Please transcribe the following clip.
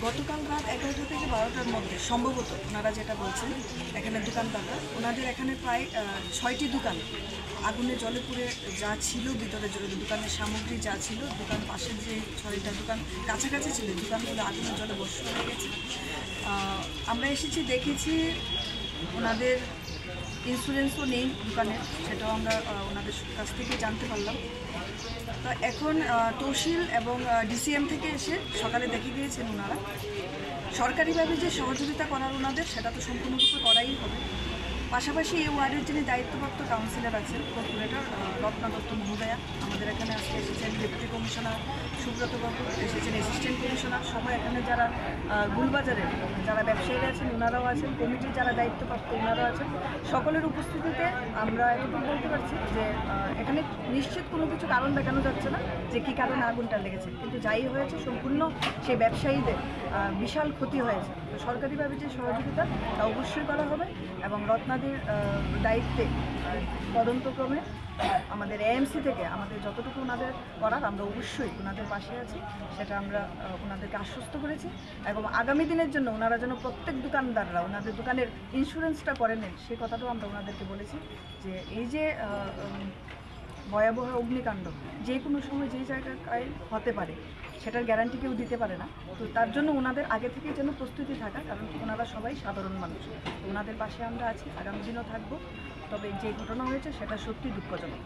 গতকাল রাত 11টা থেকে 12টার মধ্যে সম্ভবত ওনারা যেটা বলছেন এখানে দোকানদাররা ওনাদের এখানে প্রায় 6টি দোকান আগুনে জ্বলে পুড়ে যা ছিল ভিতরে দোকানের সামগ্রী যা ছিল দোকান পাশের যে 6টা দোকান কাছাকাছি ছিল দোকানগুলো আগুনে জ্বলে ভস্ম হয়ে গেছে। আমরা এসেছি দেখেছি ওনাদের ইন্স্যুরেন্সও নেই দোকানের, সেটাও আমরা ওনাদের কাছ থেকে জানতে পারলাম। তো এখন তহসিল এবং ডিসিএম থেকে এসে সকালে দেখে গিয়েছেন ওনারা সরকারিভাবে যে সহযোগিতা করার ওনাদের সেটা তো সম্পূর্ণরূপে করাই হবে। পাশাপাশি এই ওয়ার্ডের যিনি দায়িত্বপ্রাপ্ত কাউন্সিলর আছেন কর্পোরেটর রত্না দত্ত মহোদয়া আমাদের এখানে আজকে এসেছেন, ডেপুটি কমিশনার সুব্রত বাবু এসেছেন, অ্যাসিস্ট্যান্ট কমিশনার সবাই এখানে যারা গুলবাজারের যারা ব্যবসায়ীরা আছেন ওনারাও আছেন, কমিটির যারা দায়িত্বপ্রাপ্ত ওনারাও আছেন। সকলের উপস্থিতিতে আমরা এটুকু বলতে পারছি যে এখানে নিশ্চিত কোনো কিছু কারণ দেখানো যাচ্ছে না যে কী কারণে আগুনটা লেগেছে, কিন্তু যাই হয়েছে সম্পূর্ণ সেই ব্যবসায়ীদের বিশাল ক্ষতি হয়েছে। তো সরকারিভাবে যে সহযোগিতা তা অবশ্যই করা হবে এবং রত্নাদের দায়িত্বে তদন্তক্রমে আমাদের এএমসি থেকে আমাদের যতটুকু ওনাদের করার আমরা অবশ্যই ওনাদের পাশে আছি, সেটা আমরা ওনাদেরকে আশ্বস্ত করেছি। এবং আগামী দিনের জন্য ওনারা যেন প্রত্যেক দোকানদাররা ওনাদের দোকানের ইন্স্যুরেন্সটা করে নেন সেই কথাটাও আমরা ওনাদেরকে বলেছি যে এই যে ভয়াবহ অগ্নিকাণ্ড যে কোনো সময় যেই জায়গায় হতে পারে সেটার গ্যারান্টি কেউ দিতে পারে না। তো তার জন্য ওনাদের আগে থেকে যেন প্রস্তুতি থাকা, কারণ ওনারা সবাই সাধারণ মানুষ, ওনাদের পাশে আমরা আছি, আগামী দিনও থাকবো। তবে যে ঘটনা হয়েছে সেটা সত্যি দুঃখজনক।